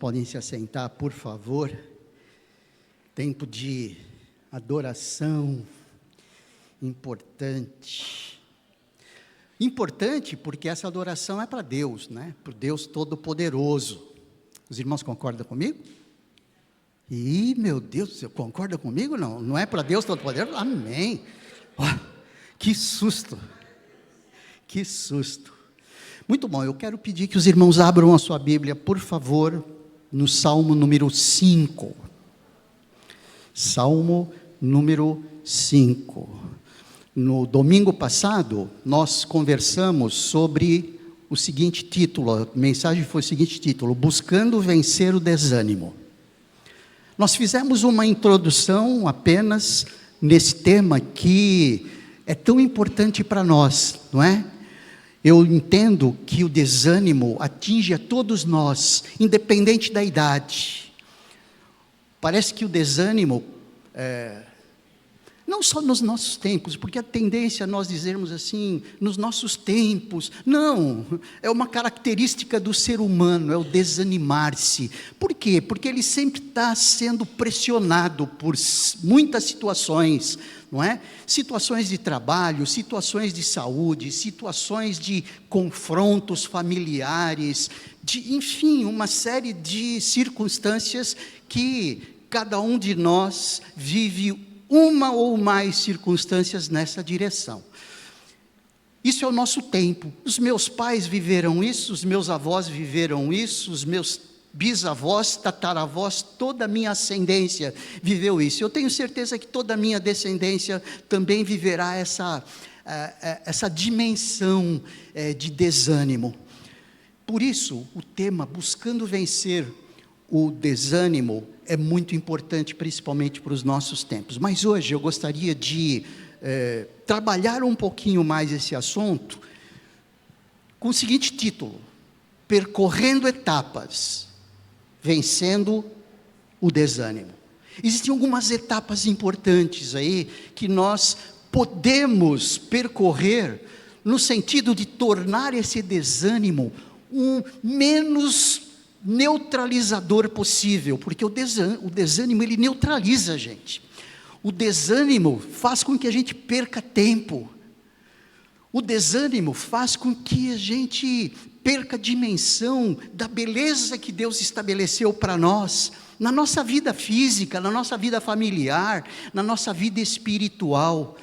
Podem se assentar, por favor. Tempo de adoração importante. Importante porque essa adoração é para Deus, né? Para o Deus Todo-Poderoso. Os irmãos concordam comigo? Ih, meu Deus, você concorda comigo? Não é para Deus Todo-Poderoso? Amém. Oh, que susto. Que susto. Muito bom, eu quero pedir que os irmãos abram a sua Bíblia, por favor, no Salmo número 5. Salmo número 5. No domingo passado, nós conversamos sobre o seguinte título, a mensagem foi o seguinte título: Buscando vencer o desânimo. Nós fizemos uma introdução apenas nesse tema que é tão importante para nós, não é? Eu entendo que o desânimo atinge a todos nós, independente da idade. Parece que o desânimo, não só nos nossos tempos, porque a tendência é nós dizermos assim, nos nossos tempos, não, é uma característica do ser humano, é o desanimar-se. Por quê? Porque ele sempre está sendo pressionado por muitas situações, não é? Situações de trabalho, situações de saúde, situações de confrontos familiares, enfim, uma série de circunstâncias que cada um de nós vive uma ou mais circunstâncias nessa direção. Isso é o nosso tempo. Os meus pais viveram isso, os meus avós viveram isso, os meus bisavós, tataravós, toda a minha ascendência viveu isso. Eu tenho certeza que toda a minha descendência também viverá essa dimensão de desânimo. Por isso, o tema Buscando Vencer o Desânimo é muito importante, principalmente para os nossos tempos. Mas hoje eu gostaria de trabalhar um pouquinho mais esse assunto com o seguinte título: Percorrendo etapas, vencendo o desânimo. Existem algumas etapas importantes aí que nós podemos percorrer no sentido de tornar esse desânimo o menos neutralizador possível, porque o desânimo ele neutraliza a gente. O desânimo faz com que a gente perca tempo. O desânimo faz com que a gente perca a dimensão da beleza que Deus estabeleceu para nós, na nossa vida física, na nossa vida familiar, na nossa vida espiritual.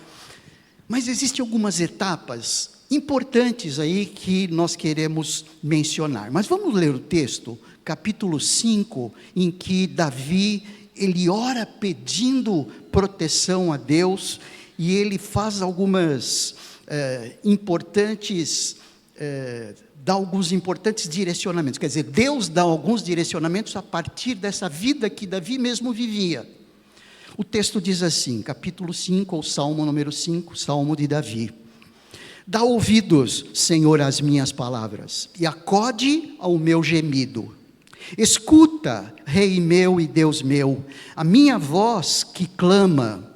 Mas existem algumas etapas importantes aí que nós queremos mencionar. Mas vamos ler o texto, capítulo 5, em que Davi, ele ora pedindo proteção a Deus, e ele faz algumas dá alguns importantes direcionamentos. Quer dizer, Deus dá alguns direcionamentos a partir dessa vida que Davi mesmo vivia. O texto diz assim, capítulo 5, ou Salmo número 5, Salmo de Davi: Dá ouvidos, Senhor, às minhas palavras, e acode ao meu gemido. Escuta, Rei meu e Deus meu, a minha voz que clama,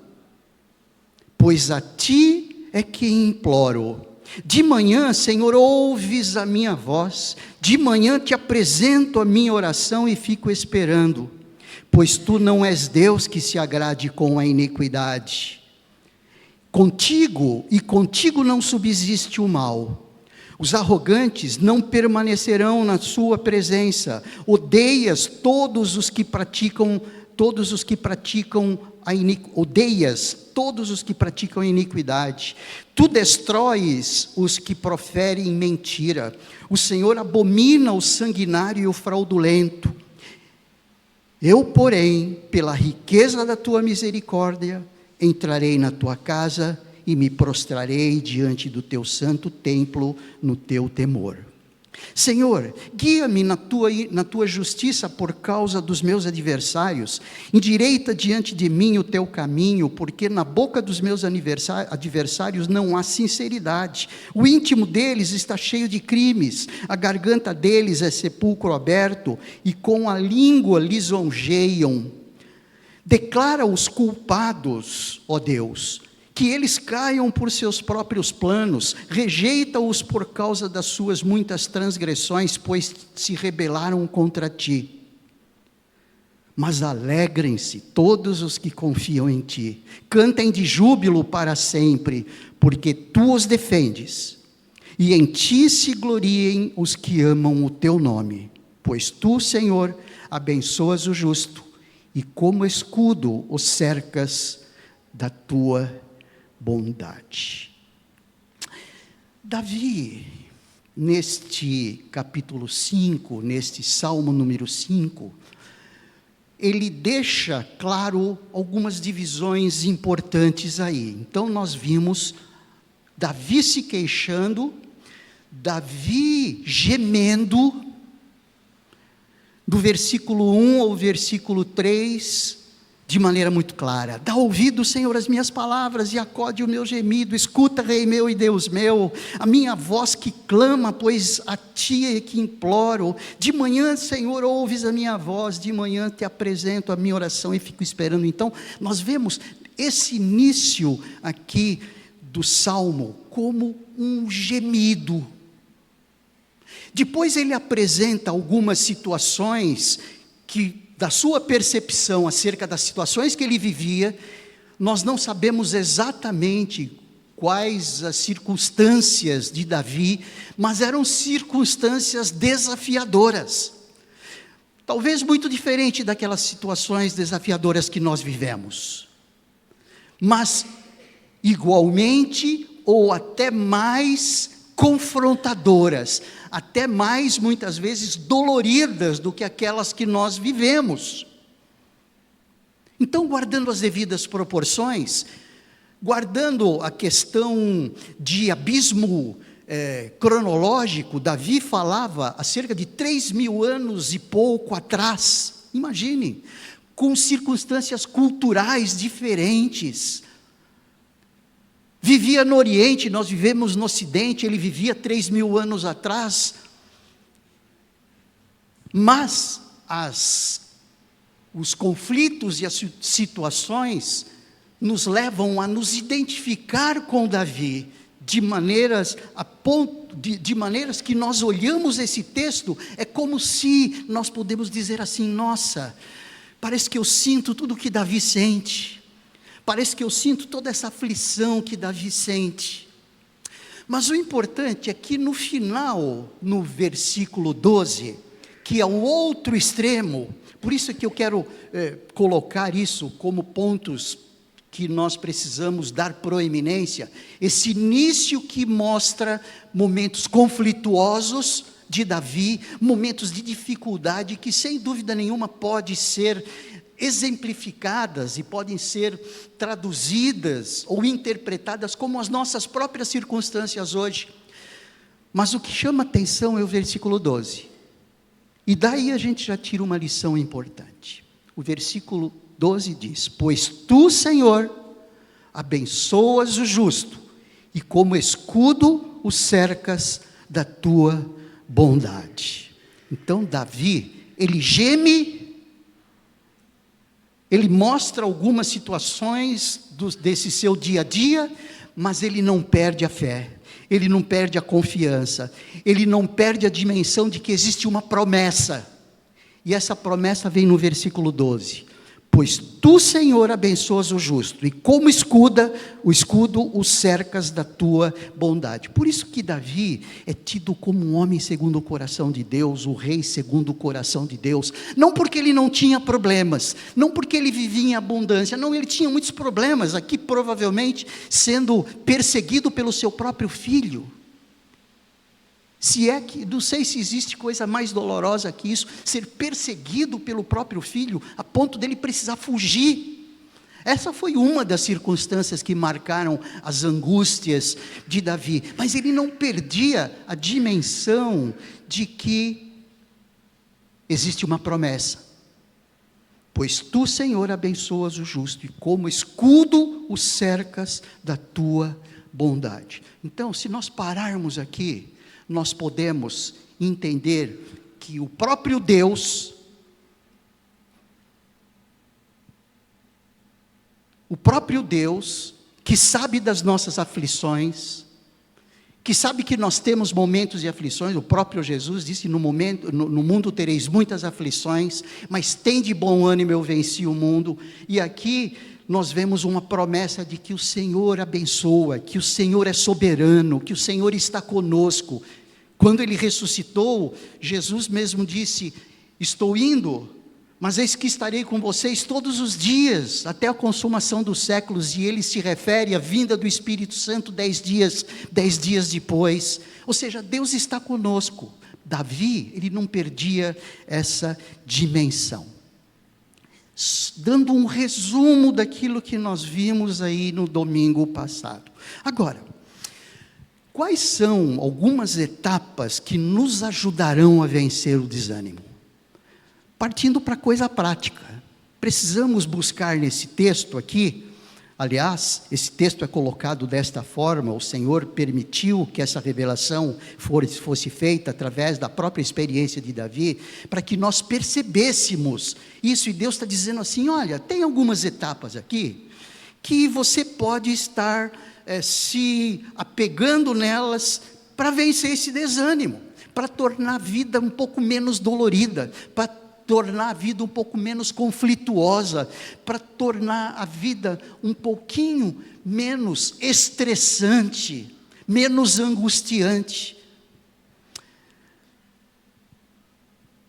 pois a ti é que imploro. De manhã, Senhor, ouves a minha voz, de manhã te apresento a minha oração e fico esperando, pois tu não és Deus que se agrade com a iniquidade. Contigo não subsiste o mal. Os arrogantes não permanecerão na sua presença. Odeias todos os que praticam a iniquidade. Tu destróis os que proferem mentira. O Senhor abomina o sanguinário e o fraudulento. Eu, porém, pela riqueza da tua misericórdia, entrarei na tua casa e me prostrarei diante do teu santo templo no teu temor. Senhor, guia-me na tua justiça por causa dos meus adversários, endireita diante de mim o teu caminho, porque na boca dos meus adversários não há sinceridade. O íntimo deles está cheio de crimes, a garganta deles é sepulcro aberto, e com a língua lisonjeiam. Declara os culpados, ó Deus, que eles caiam por seus próprios planos, rejeita-os por causa das suas muitas transgressões, pois se rebelaram contra ti. Mas alegrem-se todos os que confiam em ti. Cantem de júbilo para sempre, porque tu os defendes. E em ti se gloriem os que amam o teu nome. Pois tu, Senhor, abençoas o justo, e como escudo o cercas da tua bondade. Davi, neste capítulo 5, neste Salmo número 5, ele deixa claro algumas divisões importantes aí. Então nós vimos Davi se queixando, Davi gemendo, do versículo 1 ao versículo 3, de maneira muito clara: dá ouvido, Senhor, às minhas palavras, e acode o meu gemido, escuta, Rei meu e Deus meu, a minha voz que clama, pois a ti é que imploro. De manhã, Senhor, ouves a minha voz, de manhã te apresento a minha oração e fico esperando. Então, nós vemos esse início aqui do Salmo como um gemido. Depois ele apresenta algumas situações que, da sua percepção acerca das situações que ele vivia, nós não sabemos exatamente quais as circunstâncias de Davi, mas eram circunstâncias desafiadoras. Talvez muito diferente daquelas situações desafiadoras que nós vivemos, mas igualmente ou até mais confrontadoras, até mais, muitas vezes, doloridas do que aquelas que nós vivemos. Então, guardando as devidas proporções, guardando a questão de abismo cronológico, Davi falava há cerca de 3.000 anos e pouco atrás, imagine, com circunstâncias culturais diferentes. Vivia no Oriente, nós vivemos no Ocidente, ele vivia 3.000 anos atrás. Mas os conflitos e as situações nos levam a nos identificar com Davi, de maneiras que nós olhamos esse texto, é como se nós podemos dizer assim: nossa, parece que eu sinto tudo o que Davi sente. Parece que eu sinto toda essa aflição que Davi sente. Mas o importante é que no final, no versículo 12, que é o outro extremo, por isso é que eu quero colocar isso como pontos que nós precisamos dar proeminência, esse início que mostra momentos conflituosos de Davi, momentos de dificuldade que sem dúvida nenhuma pode ser exemplificadas e podem ser traduzidas ou interpretadas como as nossas próprias circunstâncias hoje. Mas o que chama atenção é o versículo 12. E daí a gente já tira uma lição importante. O versículo 12 diz: pois tu, Senhor, abençoas o justo, e como escudo o cercas da tua bondade. Então Davi, ele geme, ele mostra algumas situações desse seu dia a dia, mas ele não perde a fé, ele não perde a confiança, ele não perde a dimensão de que existe uma promessa, e essa promessa vem no versículo 12, pois tu, Senhor, abençoas o justo, e como o escudo o cercas da tua bondade. Por isso que Davi é tido como um homem segundo o coração de Deus, o rei segundo o coração de Deus, não porque ele não tinha problemas, não porque ele vivia em abundância, não, ele tinha muitos problemas, aqui provavelmente sendo perseguido pelo seu próprio filho. Se é que, não sei se existe coisa mais dolorosa que isso, ser perseguido pelo próprio filho, a ponto dele precisar fugir. Essa foi uma das circunstâncias que marcaram as angústias de Davi, mas ele não perdia a dimensão de que existe uma promessa. Pois tu, Senhor, abençoas o justo, e como escudo o cercas da tua bondade. Então, se nós pararmos aqui, nós podemos entender que o próprio Deus, que sabe das nossas aflições, que sabe que nós temos momentos de aflições. O próprio Jesus disse: no mundo tereis muitas aflições, mas tende bom ânimo, eu venci o mundo. E aqui nós vemos uma promessa de que o Senhor abençoa, que o Senhor é soberano, que o Senhor está conosco. Quando Ele ressuscitou, Jesus mesmo disse: estou indo, mas eis que estarei com vocês todos os dias, até a consumação dos séculos. E Ele se refere à vinda do Espírito Santo 10 dias depois. Ou seja, Deus está conosco. Davi, ele não perdia essa dimensão. Dando um resumo daquilo que nós vimos aí no domingo passado. Agora, quais são algumas etapas que nos ajudarão a vencer o desânimo? Partindo para a coisa prática, precisamos buscar nesse texto aqui, aliás, esse texto é colocado desta forma, o Senhor permitiu que essa revelação fosse feita através da própria experiência de Davi, para que nós percebêssemos isso. E Deus está dizendo assim: olha, tem algumas etapas aqui, que você pode estar se apegando nelas, para vencer esse desânimo, para tornar a vida um pouco menos dolorida, para tornar a vida um pouco menos conflituosa, para tornar a vida um pouquinho menos estressante, menos angustiante.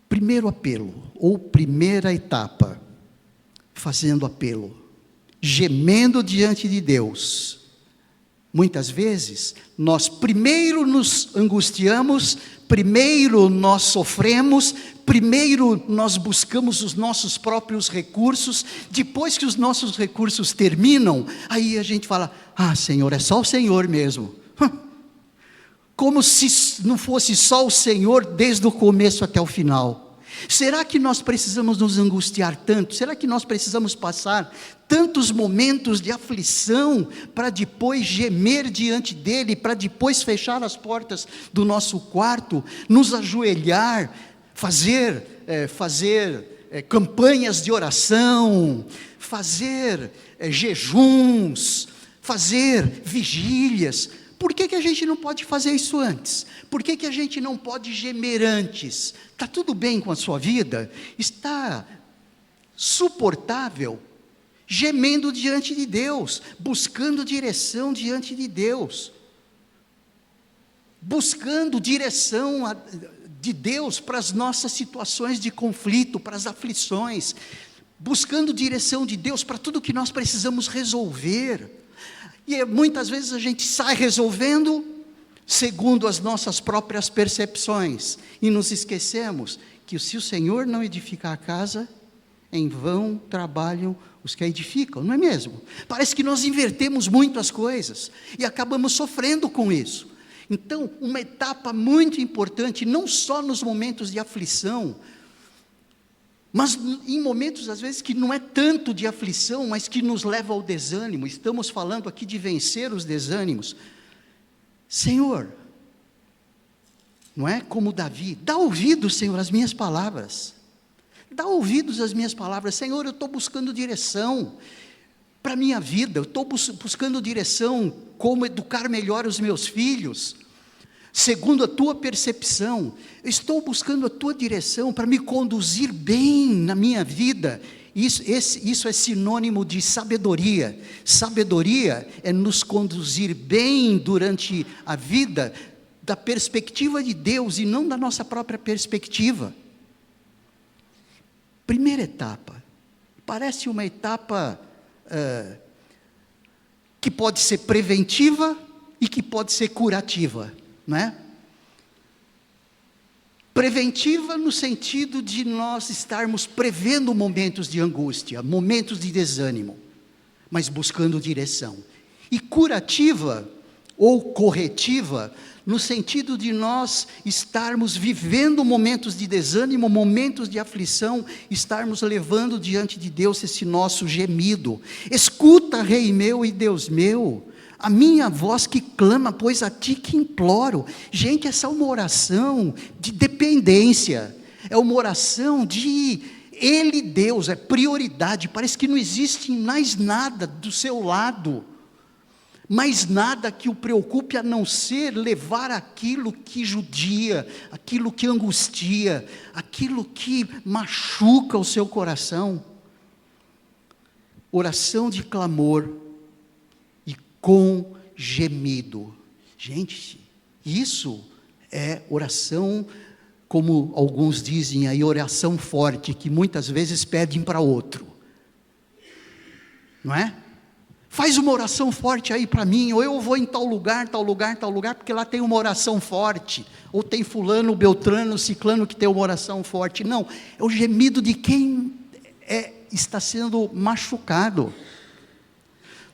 Primeiro apelo, ou primeira etapa, fazendo apelo, gemendo diante de Deus. Muitas vezes, nós primeiro nos angustiamos, primeiro nós sofremos, primeiro nós buscamos os nossos próprios recursos, depois que os nossos recursos terminam, aí a gente fala: ah, Senhor, é só o Senhor mesmo. Como se não fosse só o Senhor desde o começo até o final. Será que nós precisamos nos angustiar tanto? Será que nós precisamos passar tantos momentos de aflição para depois gemer diante dEle, para depois fechar as portas do nosso quarto, nos ajoelhar, fazer campanhas de oração, fazer jejuns, fazer vigílias? Por que a gente não pode fazer isso antes? Por que a gente não pode gemer antes? Está tudo bem com a sua vida? Está suportável? Gemendo diante de Deus, buscando direção diante de Deus, buscando direção de Deus para as nossas situações de conflito, para as aflições, buscando direção de Deus para tudo que nós precisamos resolver. E muitas vezes a gente sai resolvendo segundo as nossas próprias percepções, e nos esquecemos que se o Senhor não edificar a casa, em vão trabalham os que a edificam, não é mesmo? Parece que nós invertemos muito as coisas, e acabamos sofrendo com isso. Então, uma etapa muito importante, não só nos momentos de aflição, mas em momentos às vezes que não é tanto de aflição, mas que nos leva ao desânimo. Estamos falando aqui de vencer os desânimos. Senhor, não é como Davi, dá ouvidos, Senhor, às minhas palavras. Dá ouvidos às minhas palavras. Senhor, eu estou buscando direção para a minha vida, eu estou buscando direção, como educar melhor os meus filhos, segundo a tua percepção. Eu estou buscando a tua direção para me conduzir bem na minha vida. Isso é sinônimo de sabedoria. Sabedoria é nos conduzir bem durante a vida, da perspectiva de Deus e não da nossa própria perspectiva. Primeira etapa, parece uma etapa que pode ser preventiva e que pode ser curativa, não é? Preventiva no sentido de nós estarmos prevendo momentos de angústia, momentos de desânimo, mas buscando direção. E curativa ou corretiva no sentido de nós estarmos vivendo momentos de desânimo, momentos de aflição, estarmos levando diante de Deus esse nosso gemido. Escuta, Rei meu e Deus meu, a minha voz que clama, pois a ti que imploro. Gente, essa é uma oração de dependência, é uma oração de Ele, Deus, é prioridade. Parece que não existe mais nada do seu lado, mais nada que o preocupe a não ser levar aquilo que judia, aquilo que angustia, aquilo que machuca o seu coração. Oração de clamor e com gemido. Gente, isso é oração, como alguns dizem aí, oração forte, que muitas vezes pedem para outro. Não é? Faz uma oração forte aí para mim, ou eu vou em tal lugar, porque lá tem uma oração forte, ou tem fulano, beltrano, ciclano que tem uma oração forte. Não, é o gemido de quem está sendo machucado.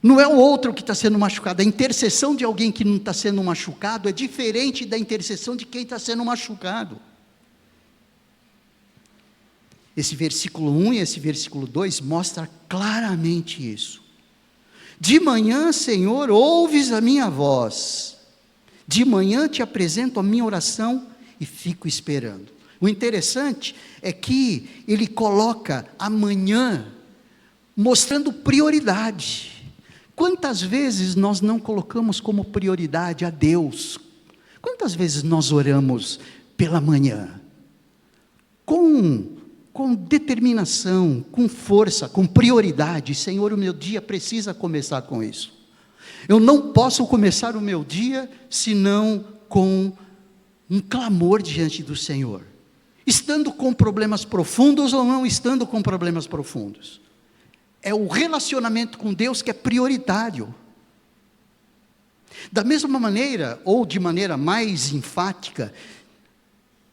Não é o outro que está sendo machucado, a intercessão de alguém que não está sendo machucado é diferente da intercessão de quem está sendo machucado. Esse versículo 1 e esse versículo 2 mostra claramente isso. De manhã, Senhor, ouves a minha voz. De manhã te apresento a minha oração e fico esperando. O interessante é que ele coloca amanhã, mostrando prioridade. Quantas vezes nós não colocamos como prioridade a Deus? Quantas vezes nós oramos pela manhã? Com determinação, com força, com prioridade. Senhor, o meu dia precisa começar com isso. Eu não posso começar o meu dia senão com um clamor diante do Senhor. Estando com problemas profundos ou não estando com problemas profundos. É o relacionamento com Deus que é prioritário. Da mesma maneira, ou de maneira mais enfática,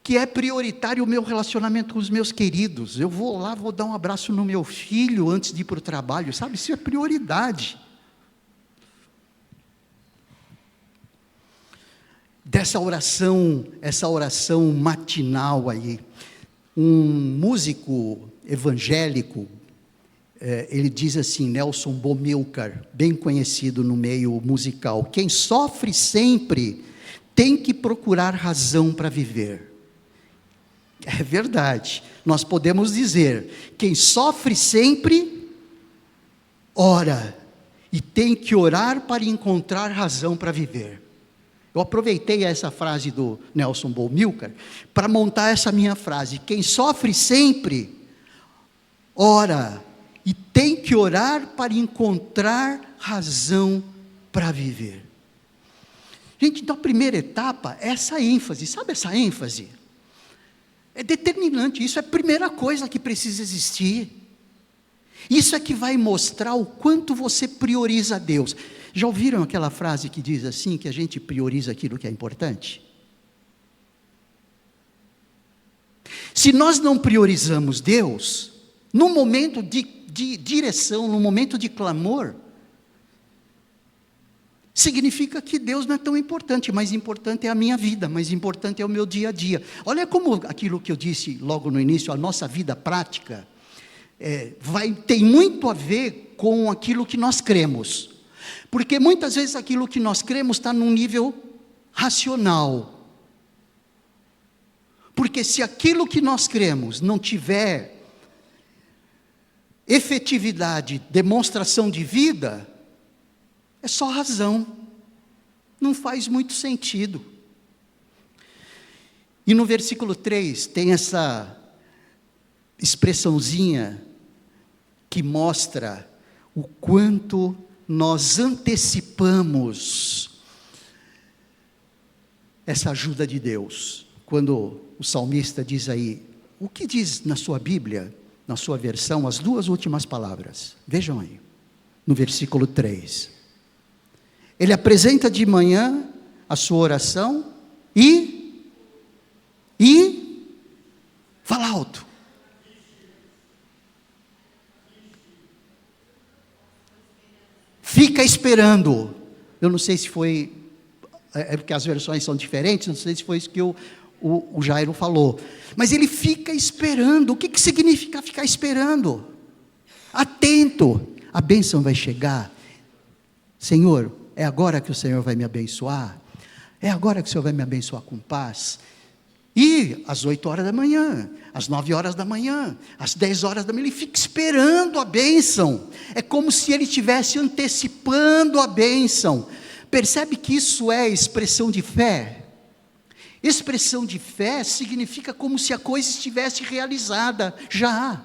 que é prioritário o meu relacionamento com os meus queridos. Eu vou lá, vou dar um abraço no meu filho antes de ir para o trabalho, sabe? Isso é prioridade. Essa oração matinal aí, um músico evangélico, ele diz assim, Nelson Bomilcar, bem conhecido no meio musical: quem sofre sempre tem que procurar razão para viver. É verdade, nós podemos dizer, quem sofre sempre, ora, e tem que orar para encontrar razão para viver. Eu aproveitei essa frase do Nelson Bomilcar para montar essa minha frase: quem sofre sempre, ora, e tem que orar para encontrar razão para viver. Gente, então a primeira etapa é essa ênfase, sabe essa ênfase? É determinante, isso é a primeira coisa que precisa existir. Isso é que vai mostrar o quanto você prioriza Deus. Já ouviram aquela frase que diz assim, que a gente prioriza aquilo que é importante? Se nós não priorizamos Deus, no momento de direção, no momento de clamor, significa que Deus não é tão importante, mais importante é a minha vida, mais importante é o meu dia a dia. Olha como aquilo que eu disse logo no início, a nossa vida prática, tem muito a ver com aquilo que nós cremos. Porque muitas vezes aquilo que nós cremos está num nível racional. Porque se aquilo que nós cremos não tiver efetividade, demonstração de vida, é só razão, não faz muito sentido. E no versículo 3 tem essa expressãozinha que mostra o quanto nós antecipamos essa ajuda de Deus. Quando o salmista diz aí, o que diz na sua Bíblia, na sua versão, as duas últimas palavras? Vejam aí, no versículo 3. Ele apresenta de manhã a sua oração e fala alto. Fica esperando. Eu não sei se foi, porque as versões são diferentes, não sei se foi isso que o Jairo falou. Mas ele fica esperando. O que significa ficar esperando? Atento. A bênção vai chegar. Senhor, é agora que o Senhor vai me abençoar? É agora que o Senhor vai me abençoar com paz? E às 8 horas da manhã, às 9 horas da manhã, às 10 horas da manhã, ele fica esperando a bênção. É como se ele estivesse antecipando a bênção. Percebe que isso é expressão de fé? Expressão de fé significa como se a coisa estivesse realizada já.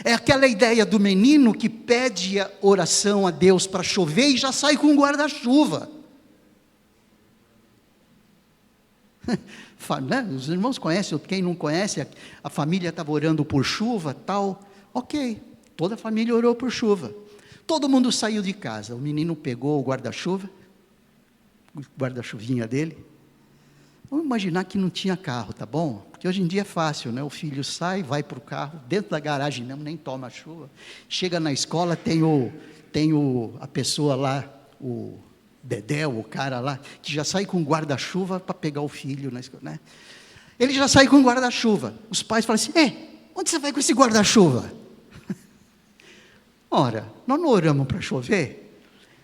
É aquela ideia do menino que pede a oração a Deus para chover e já sai com um guarda-chuva. Os irmãos conhecem, quem não conhece, a família estava orando por chuva, tal. Ok, toda a família orou por chuva. Todo mundo saiu de casa, o menino pegou o guarda-chuva, o guarda-chuvinha dele. Vamos imaginar que não tinha carro, tá bom? Porque hoje em dia é fácil, né? O filho sai, vai para o carro, dentro da garagem mesmo, nem toma chuva. Chega na escola, tem a pessoa lá, o Dedé, o cara lá, que já sai com guarda-chuva para pegar o filho na escola, né? Ele já sai com guarda-chuva. Os pais falam assim: onde você vai com esse guarda-chuva? Ora, nós não oramos para chover?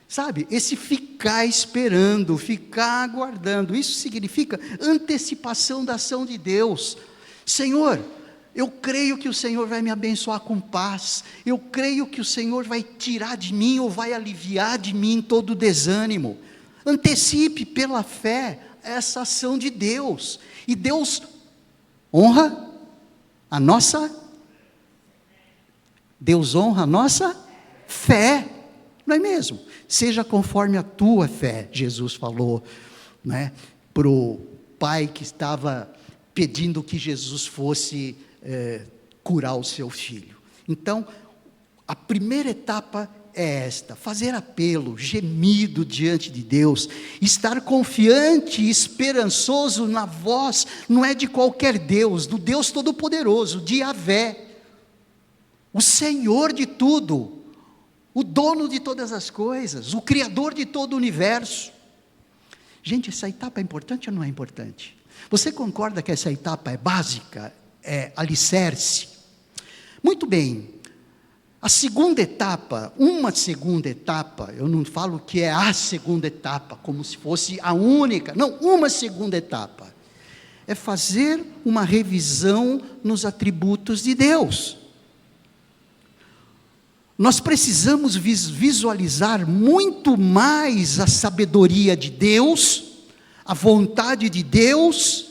Sabe, esse ficar esperando, ficar aguardando, isso significa antecipação da ação de Deus. Senhor, eu creio que o Senhor vai me abençoar com paz, eu creio que o Senhor vai tirar de mim, ou vai aliviar de mim todo o desânimo. Antecipe pela fé essa ação de Deus, e Deus honra a nossa fé, não é mesmo? Seja conforme a tua fé, Jesus falou, né, para o pai que estava pedindo que Jesus fosse curar o seu filho. Então, a primeira etapa é esta: fazer apelo, gemido diante de Deus, estar confiante e esperançoso na voz, não é de qualquer Deus, do Deus Todo-Poderoso, de Yahvé, o Senhor de tudo, o dono de todas as coisas, o Criador de todo o universo. Gente, essa etapa é importante ou não é importante? Você concorda que essa etapa é básica, é alicerce? Muito bem, a segunda etapa, uma segunda etapa, eu não falo que é a segunda etapa, como se fosse a única, não, uma segunda etapa, é fazer uma revisão nos atributos de Deus. Nós precisamos visualizar muito mais a sabedoria de Deus, a vontade de Deus,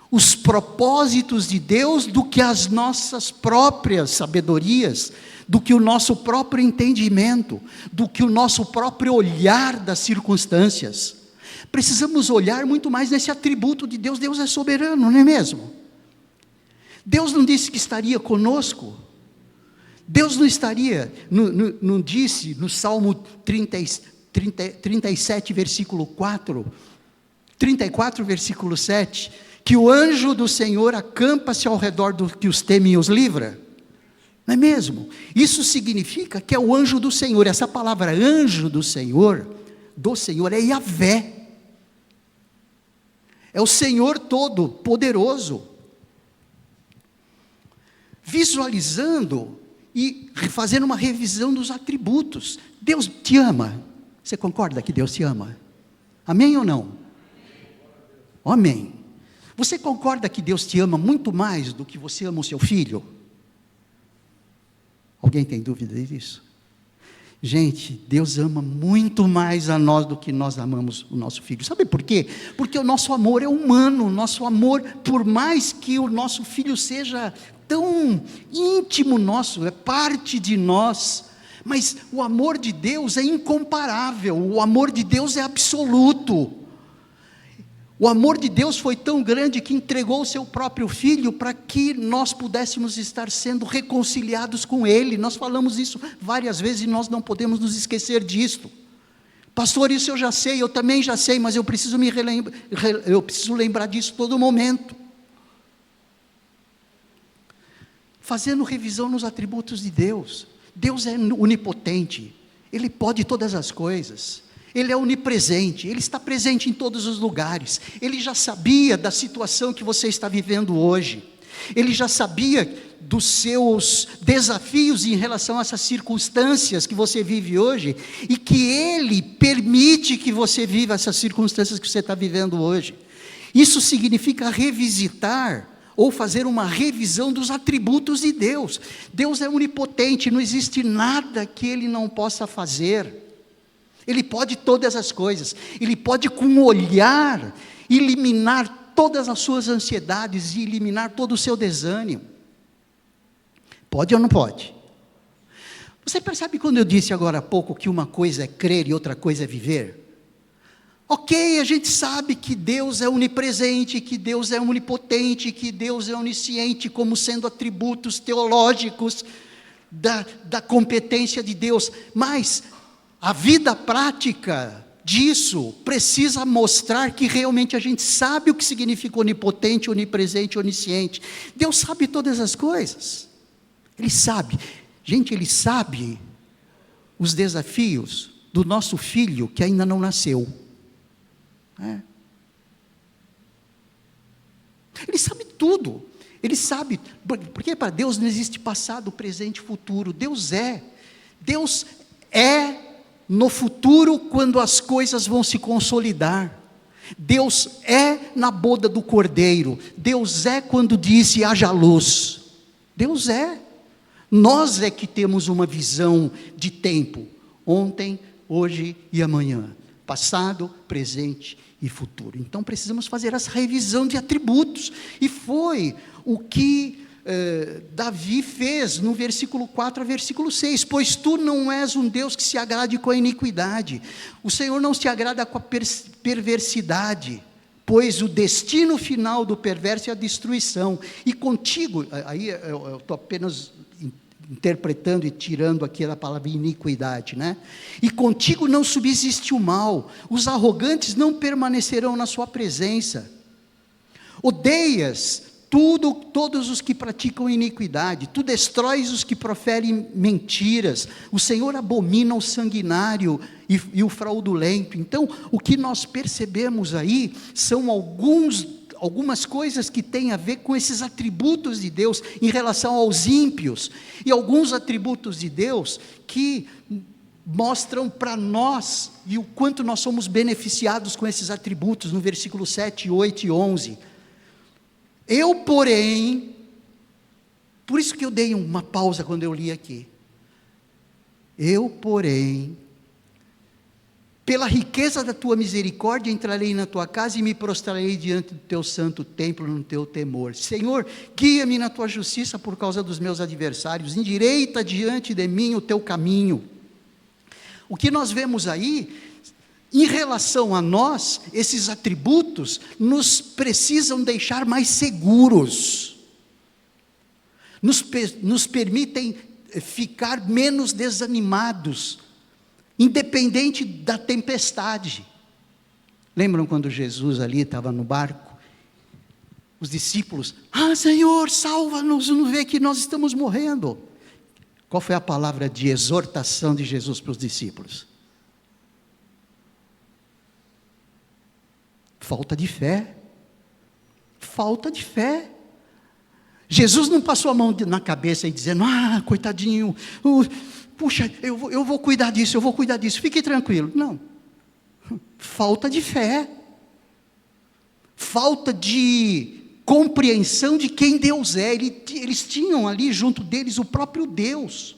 os propósitos de Deus, do que as nossas próprias sabedorias, do que o nosso próprio entendimento, do que o nosso próprio olhar das circunstâncias. Precisamos olhar muito mais nesse atributo de Deus. Deus é soberano, não é mesmo? Deus não disse que estaria conosco. Deus não estaria, não disse no Salmo 37, versículo 4, 34, versículo 7, que o anjo do Senhor acampa-se ao redor do que os temem e os livra? Não é mesmo? Isso significa que é o anjo do Senhor. Essa palavra anjo do Senhor é Yahvé, é o Senhor todo poderoso. Visualizando e fazendo uma revisão dos atributos. Deus te ama. Você concorda que Deus te ama? Amém ou não? Amém. Você concorda que Deus te ama muito mais do que você ama o seu filho? Alguém tem dúvida disso? Gente, Deus ama muito mais a nós do que nós amamos o nosso filho. Sabe por quê? Porque o nosso amor é humano. O nosso amor, por mais que o nosso filho seja tão íntimo nosso, é parte de nós, mas o amor de Deus é incomparável, o amor de Deus é absoluto. O amor de Deus foi tão grande que entregou o seu próprio filho para que nós pudéssemos estar sendo reconciliados com Ele. Nós falamos isso várias vezes e nós não podemos nos esquecer disto. Pastor, isso eu já sei, eu também já sei, mas eu preciso lembrar disso todo momento. Fazendo revisão nos atributos de Deus. Deus é onipotente, Ele pode todas as coisas, Ele é onipresente, Ele está presente em todos os lugares. Ele já sabia da situação que você está vivendo hoje, Ele já sabia dos seus desafios em relação a essas circunstâncias que você vive hoje, e que Ele permite que você viva essas circunstâncias que você está vivendo hoje. Isso significa revisitar ou fazer uma revisão dos atributos de Deus. Deus é onipotente, não existe nada que Ele não possa fazer. Ele pode todas as coisas. Ele pode, com um olhar, eliminar todas as suas ansiedades e eliminar todo o seu desânimo. Pode ou não pode? Você percebe quando eu disse agora há pouco que uma coisa é crer e outra coisa é viver? Ok, a gente sabe que Deus é onipresente, que Deus é onipotente, que Deus é onisciente, como sendo atributos teológicos da competência de Deus, mas a vida prática disso precisa mostrar que realmente a gente sabe o que significa onipotente, onipresente, onisciente. Deus sabe todas as coisas, Ele sabe. Gente, Ele sabe os desafios do nosso filho que ainda não nasceu. Ele sabe tudo. Ele sabe, porque para Deus não existe passado, presente e futuro. Deus é no futuro quando as coisas vão se consolidar. Deus é na boda do Cordeiro. Deus é quando disse haja luz. Deus é. Nós é que temos uma visão de tempo, ontem, hoje e amanhã, passado, presente e futuro. Então precisamos fazer essa revisão de atributos, e foi o que Davi fez no versículo 4 a versículo 6, pois tu não és um Deus que se agrade com a iniquidade, o Senhor não se agrada com a perversidade, pois o destino final do perverso é a destruição, e contigo, aí eu estou apenas interpretando e tirando aqui a palavra iniquidade, né? E contigo não subsiste o mal, os arrogantes não permanecerão na sua presença, odeias todos os que praticam iniquidade, tu destróis os que proferem mentiras, o Senhor abomina o sanguinário e o fraudulento. Então, o que nós percebemos aí, são algumas coisas que têm a ver com esses atributos de Deus, em relação aos ímpios, e alguns atributos de Deus, que mostram para nós, e o quanto nós somos beneficiados com esses atributos, no versículo 7, 8 e 11, eu porém, por isso que eu dei uma pausa quando eu li aqui, eu porém, pela riqueza da tua misericórdia, entrarei na tua casa e me prostrarei diante do teu santo templo, no teu temor. Senhor, guia-me na tua justiça por causa dos meus adversários, endireita diante de mim o teu caminho. O que nós vemos aí, em relação a nós, esses atributos nos precisam deixar mais seguros, nos permitem ficar menos desanimados, independente da tempestade. Lembram quando Jesus ali estava no barco? Os discípulos, Senhor, salva-nos, não vê que nós estamos morrendo. Qual foi a palavra de exortação de Jesus para os discípulos? Falta de fé. Falta de fé. Jesus não passou a mão na cabeça e dizendo, coitadinho, puxa, eu vou cuidar disso, fique tranquilo. Não, falta de fé, falta de compreensão de quem Deus é. Eles tinham ali junto deles o próprio Deus.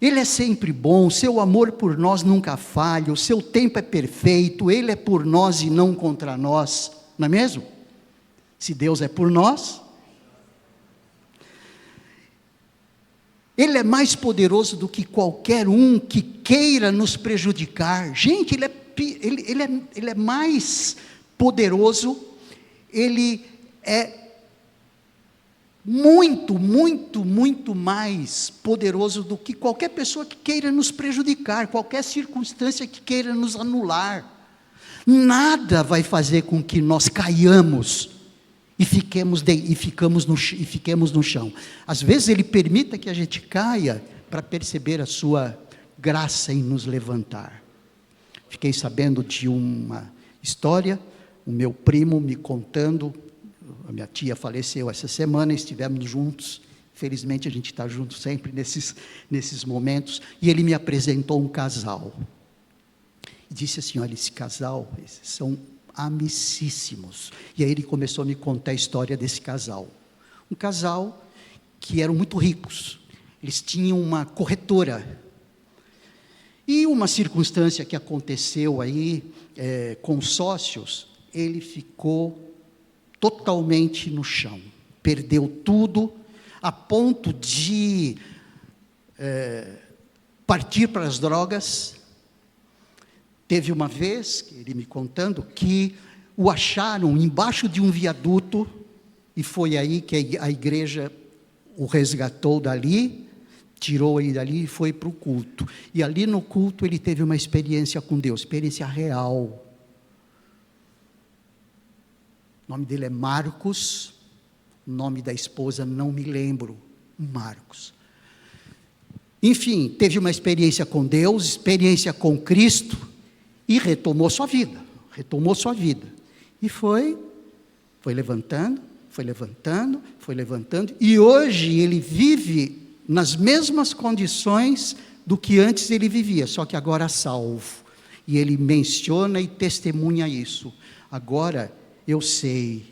Ele é sempre bom, seu amor por nós nunca falha, o seu tempo é perfeito, Ele é por nós e não contra nós, não é mesmo? Se Deus é por nós, Ele é mais poderoso do que qualquer um que queira nos prejudicar. Gente, Ele é mais poderoso, Ele é muito, muito, muito mais poderoso do que qualquer pessoa que queira nos prejudicar, qualquer circunstância que queira nos anular. Nada vai fazer com que nós caiamos e fiquemos no chão. Às vezes Ele permita que a gente caia para perceber a sua graça em nos levantar. Fiquei sabendo de uma história, o meu primo me contando. A minha tia faleceu essa semana, estivemos juntos, felizmente a gente está junto sempre nesses momentos, e ele me apresentou um casal, e disse assim: olha, esse casal, esses são amicíssimos. E aí ele começou a me contar a história desse casal. Um casal que eram muito ricos, eles tinham uma corretora. E uma circunstância que aconteceu aí com os sócios, ele ficou totalmente no chão, perdeu tudo, a ponto de partir para as drogas. Teve uma vez, ele me contando, que o acharam embaixo de um viaduto, e foi aí que a igreja o resgatou dali, tirou ele dali e foi para o culto. E ali no culto ele teve uma experiência com Deus, experiência real. O nome dele é Marcos, o nome da esposa não me lembro, Marcos. Enfim, teve uma experiência com Deus, experiência com Cristo, e retomou sua vida. E foi levantando, e hoje ele vive nas mesmas condições do que antes ele vivia, só que agora salvo. E ele menciona e testemunha isso. Agora eu sei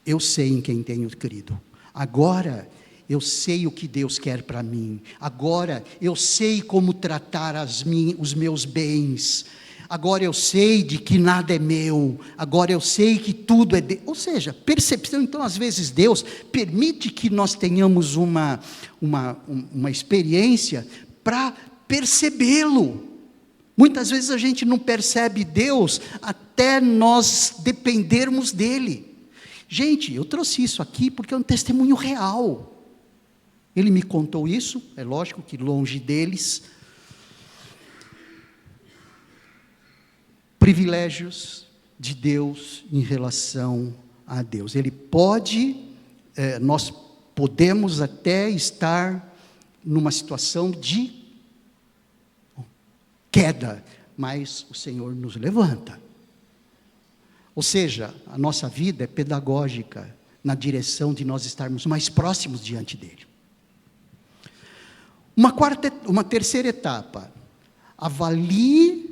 em quem tenho crido. Agora eu sei o que Deus quer para mim. Agora eu sei como tratar os meus bens. Agora eu sei de que nada é meu. Agora eu sei que tudo é Deus. Ou seja, percepção. Então, às vezes, Deus permite que nós tenhamos uma experiência para percebê-lo. Muitas vezes a gente não percebe Deus até nós dependermos dEle. Gente, eu trouxe isso aqui porque é um testemunho real. Ele me contou isso, é lógico que longe deles. Privilégios de Deus em relação a Deus. Ele pode, nós podemos até estar numa situação de queda, mas o Senhor nos levanta. Ou seja, a nossa vida é pedagógica na direção de nós estarmos mais próximos diante dEle. Uma terceira etapa, avalie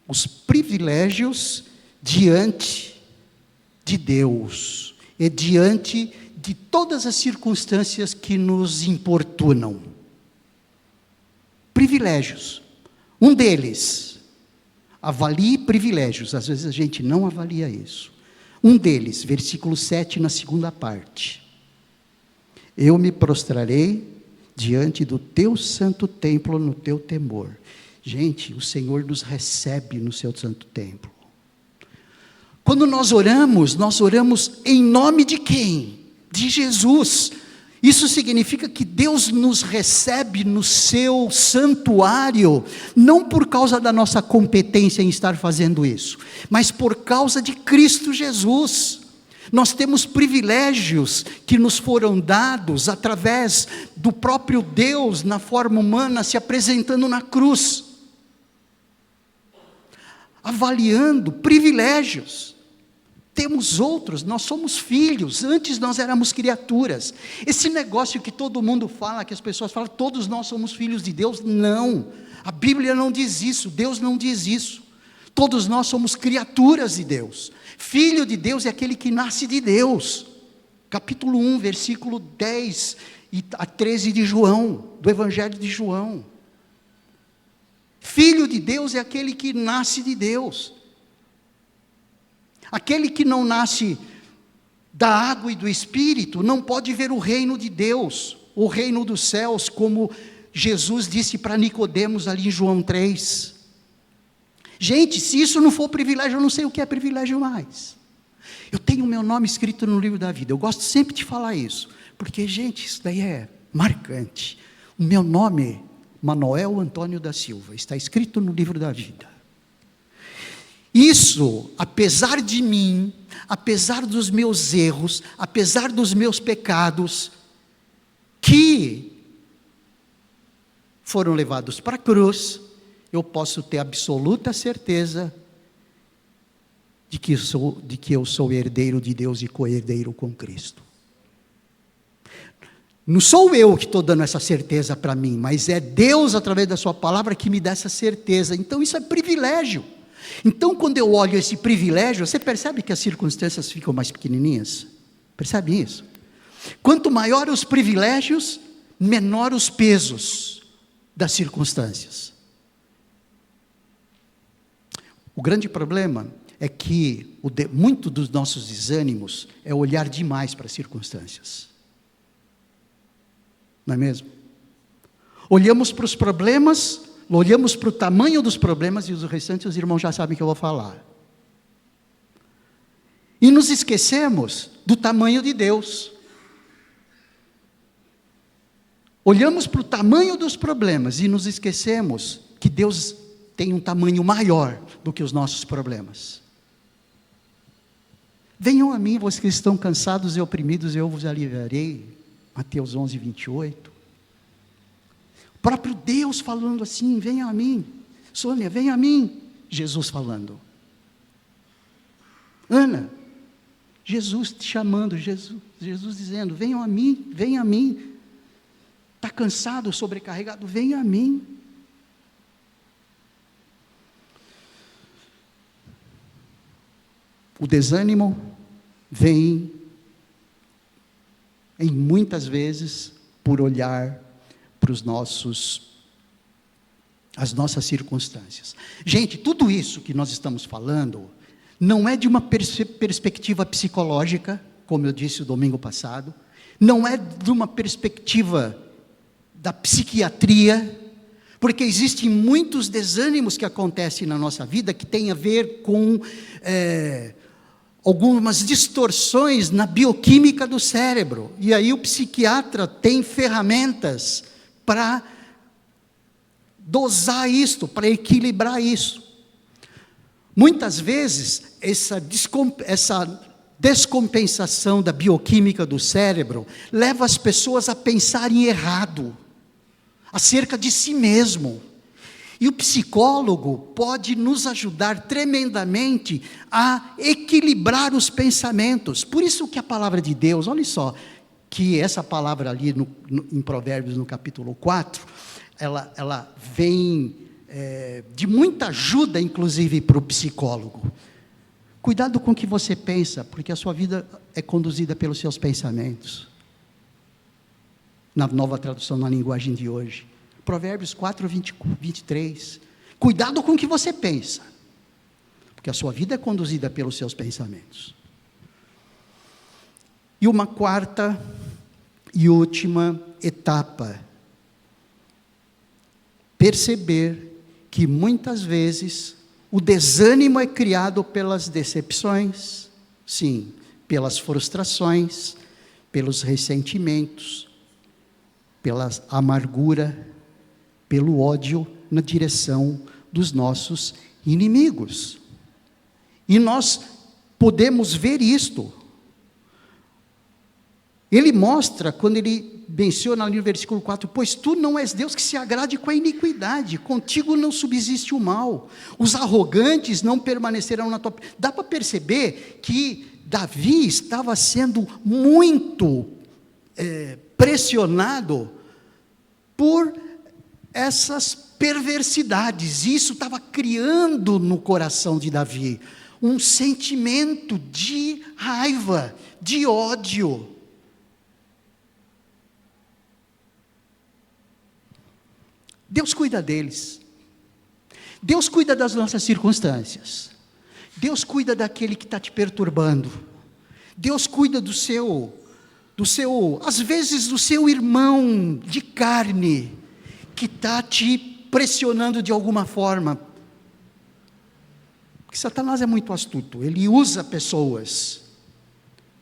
os privilégios diante de Deus e diante de todas as circunstâncias que nos importunam. Privilégios. Um deles, avalie privilégios. Às vezes a gente não avalia isso. Um deles, versículo 7, na segunda parte. Eu me prostrarei diante do teu santo templo no teu temor. Gente, o Senhor nos recebe no seu santo templo. Quando nós oramos em nome de quem? De Jesus. Isso significa que Deus nos recebe no seu santuário, não por causa da nossa competência em estar fazendo isso, mas por causa de Cristo Jesus. Nós temos privilégios que nos foram dados através do próprio Deus, na forma humana, se apresentando na cruz. Avaliando privilégios. Temos outros, nós somos filhos, antes nós éramos criaturas. Esse negócio que todo mundo fala, que as pessoas falam, todos nós somos filhos de Deus, não. A Bíblia não diz isso, Deus não diz isso. Todos nós somos criaturas de Deus. Filho de Deus é aquele que nasce de Deus. Capítulo 1, versículo 10 a 13 de João, do Evangelho de João. Filho de Deus é aquele que nasce de Deus. Aquele que não nasce da água e do Espírito não pode ver o reino de Deus, o reino dos céus, como Jesus disse para Nicodemos ali em João 3. Gente, se isso não for privilégio, eu não sei o que é privilégio mais. Eu tenho o meu nome escrito no livro da vida, eu gosto sempre de falar isso, porque, gente, isso daí é marcante. O meu nome, Manoel Antônio da Silva, está escrito no livro da vida. Isso, apesar de mim, apesar dos meus erros, apesar dos meus pecados, que foram levados para a cruz, eu posso ter absoluta certeza de que eu sou herdeiro de Deus e co-herdeiro com Cristo. Não sou eu que estou dando essa certeza para mim, mas é Deus, através da sua palavra, que me dá essa certeza. Então isso é privilégio. Então quando eu olho esse privilégio, você percebe que as circunstâncias ficam mais pequenininhas? Percebe isso? Quanto maior os privilégios, menor os pesos das circunstâncias. O grande problema é que muito dos nossos desânimos é olhar demais para as circunstâncias. Não é mesmo? Olhamos para os problemas, olhamos para o tamanho dos problemas, e os restantes os irmãos já sabem que eu vou falar. E nos esquecemos do tamanho de Deus. Olhamos para o tamanho dos problemas e nos esquecemos que Deus tem um tamanho maior do que os nossos problemas. Venham a mim, vocês que estão cansados e oprimidos, eu vos aliviarei. Mateus 11, 28. O próprio Deus falando assim, venham a mim. Sônia, venha a mim. Jesus falando. Ana, Jesus te chamando, Jesus dizendo, venham a mim, venha a mim. Está cansado, sobrecarregado, venha a mim. O desânimo vem, em muitas vezes, por olhar para as nossas circunstâncias. Gente, tudo isso que nós estamos falando, não é de uma perspectiva psicológica, como eu disse o domingo passado, não é de uma perspectiva da psiquiatria, porque existem muitos desânimos que acontecem na nossa vida, que tem a ver com algumas distorções na bioquímica do cérebro, e aí o psiquiatra tem ferramentas para dosar isto, para equilibrar isso. Muitas vezes, essa descompensação da bioquímica do cérebro leva as pessoas a pensarem errado, acerca de si mesmo. E o psicólogo pode nos ajudar tremendamente a equilibrar os pensamentos. Por isso que a palavra de Deus, olha só, que essa palavra ali em Provérbios, no capítulo 4, ela vem de muita ajuda, inclusive, para o psicólogo. Cuidado com o que você pensa, porque a sua vida é conduzida pelos seus pensamentos. Na nova tradução, na linguagem de hoje. Provérbios 4, 23. Cuidado com o que você pensa, porque a sua vida é conduzida pelos seus pensamentos. E uma quarta e última etapa. Perceber que muitas vezes o desânimo é criado pelas decepções, sim, pelas frustrações, pelos ressentimentos, pela amargura, pelo ódio na direção dos nossos inimigos. E nós podemos ver isto. Ele mostra, quando ele menciona ali no versículo 4, pois tu não és Deus que se agrade com a iniquidade, contigo não subsiste o mal, os arrogantes não permanecerão na tua... Dá para perceber que Davi estava sendo muito pressionado por essas perversidades, e isso estava criando no coração de Davi um sentimento de raiva, de ódio. Deus cuida deles, Deus cuida das nossas circunstâncias, Deus cuida daquele que está te perturbando, Deus cuida do seu, às vezes do seu irmão de carne, que está te pressionando de alguma forma, porque Satanás é muito astuto, ele usa pessoas.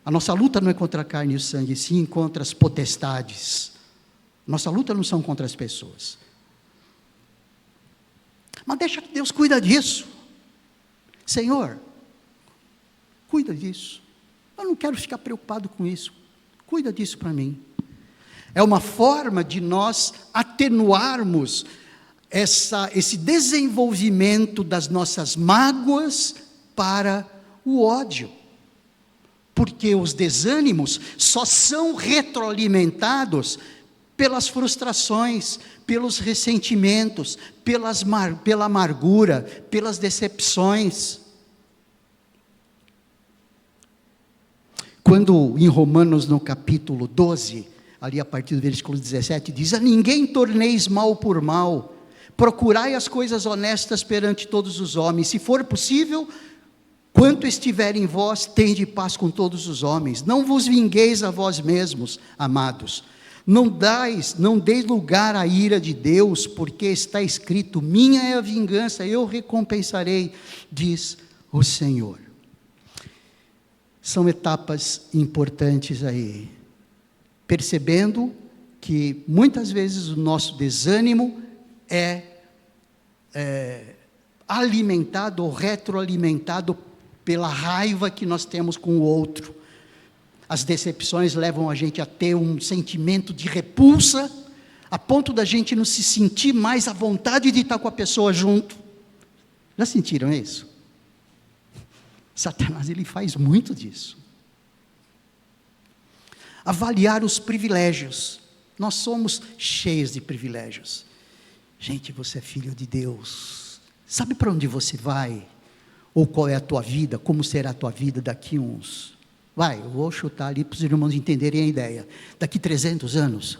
A nossa luta não é contra a carne e o sangue, sim contra as potestades. Nossa luta não são contra as pessoas. Mas deixa que Deus cuida disso. Senhor, cuida disso. Eu não quero ficar preocupado com isso. Cuida disso para mim. É uma forma de nós atenuarmos esse desenvolvimento das nossas mágoas para o ódio. porque os desânimos só são retroalimentados pelas frustrações, pelos ressentimentos, pela amargura, pelas decepções. Quando em Romanos, no capítulo 12, ali a partir do versículo 17, diz: a ninguém torneis mal por mal, procurai as coisas honestas perante todos os homens, se for possível, quanto estiver em vós, tende paz com todos os homens, não vos vingueis a vós mesmos, amados, não deis lugar à ira de Deus, porque está escrito: minha é a vingança, eu recompensarei, diz o Senhor. São etapas importantes aí, percebendo que muitas vezes o nosso desânimo é alimentado ou retroalimentado pela raiva que nós temos com o outro. As decepções levam a gente a ter um sentimento de repulsa, a ponto da gente não se sentir mais à vontade de estar com a pessoa junto. Já sentiram isso? Satanás, ele faz muito disso. Avaliar os privilégios. Nós somos cheios de privilégios. Gente, você é filho de Deus. Sabe para onde você vai? Ou qual é a tua vida? Como será a tua vida daqui uns... eu vou chutar ali para os irmãos entenderem a ideia. Daqui 300 anos,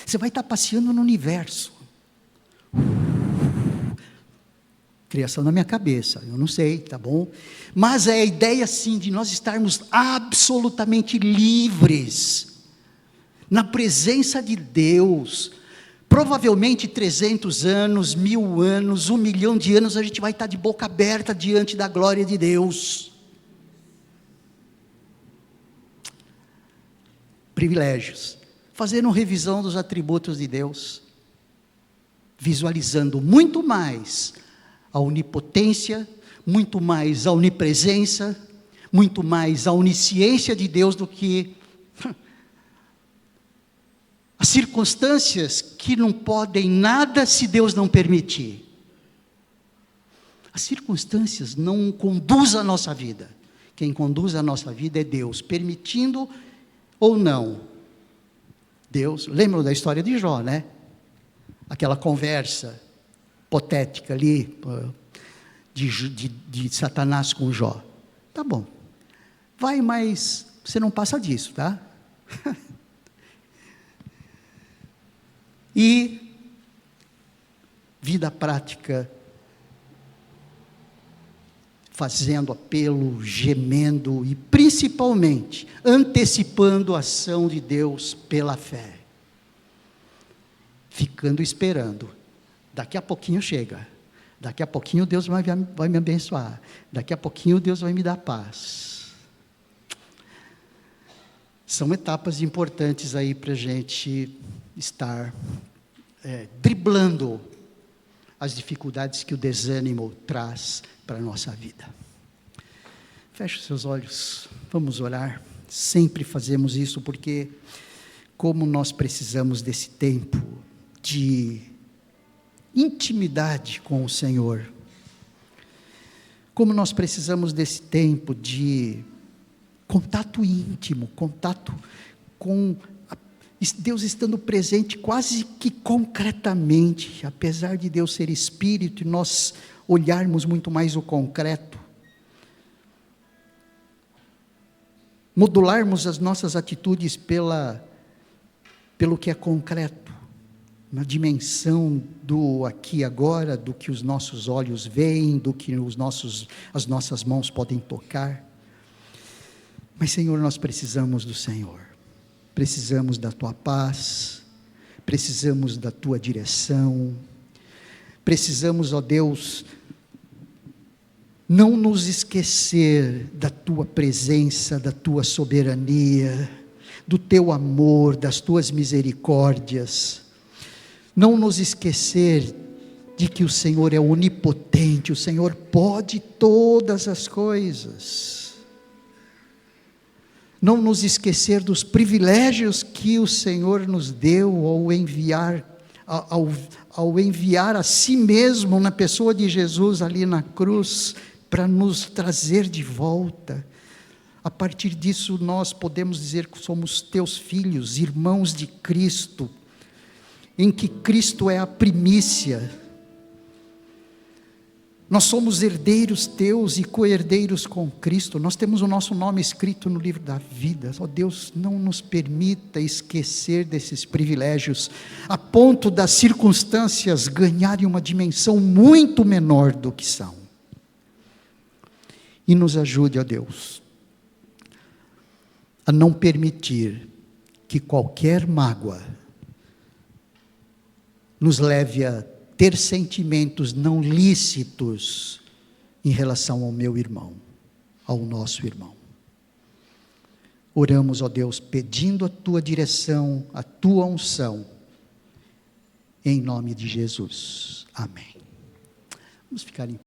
você vai estar passeando no universo. Criação na minha cabeça, eu não sei, tá bom? Mas é a ideia sim de nós estarmos absolutamente livres, na presença de Deus. Provavelmente 300 anos, 1000 anos, 1 milhão de anos, a gente vai estar de boca aberta diante da glória de Deus. Privilégios, fazendo revisão dos atributos de Deus, visualizando muito mais a onipotência, muito mais a onipresença, muito mais a onisciência de Deus do que as circunstâncias que não podem nada se Deus não permitir. As circunstâncias não conduzem a nossa vida, quem conduz a nossa vida é Deus, permitindo ou não. Deus, lembram da história de Jó, né? Aquela conversa hipotética ali, de Satanás com Jó. Tá bom, vai, mas você não passa disso, tá? E vida prática, fazendo apelo, gemendo e principalmente antecipando a ação de Deus pela fé, ficando esperando. Daqui a pouquinho chega, daqui a pouquinho Deus vai me abençoar, daqui a pouquinho Deus vai me dar paz. São etapas importantes aí para a gente estar driblando as dificuldades que o desânimo traz para a nossa vida. Feche os seus olhos, vamos orar. Sempre fazemos isso porque como nós precisamos desse tempo de intimidade com o Senhor, como nós precisamos desse tempo de contato íntimo, contato com Deus estando presente quase que concretamente, apesar de Deus ser Espírito e nós olharmos muito mais o concreto, modularmos as nossas atitudes pelo que é concreto, na dimensão do aqui e agora, do que os nossos olhos veem, do que as nossas mãos podem tocar. Mas Senhor, nós precisamos do Senhor, precisamos da Tua paz, precisamos da Tua direção, precisamos, ó Deus, não nos esquecer da Tua presença, da Tua soberania, do Teu amor, das Tuas misericórdias, não nos esquecer de que o Senhor é onipotente, o Senhor pode todas as coisas, não nos esquecer dos privilégios que o Senhor nos deu ao enviar a si mesmo na pessoa de Jesus ali na cruz, para nos trazer de volta A partir disso, nós podemos dizer que somos teus filhos, irmãos de Cristo, em que Cristo é a primícia. Nós somos herdeiros teus e co-herdeiros com Cristo. Nós temos o nosso nome escrito no livro da vida. Ó Deus, não nos permita esquecer desses privilégios, a ponto das circunstâncias ganharem uma dimensão muito menor do que são. E nos ajude, ó Deus, a não permitir que qualquer mágoa nos leve a ter sentimentos não lícitos em relação ao meu irmão, ao nosso irmão. Oramos, ó Deus, pedindo a tua direção, a tua unção, em nome de Jesus. Amém. Vamos ficar em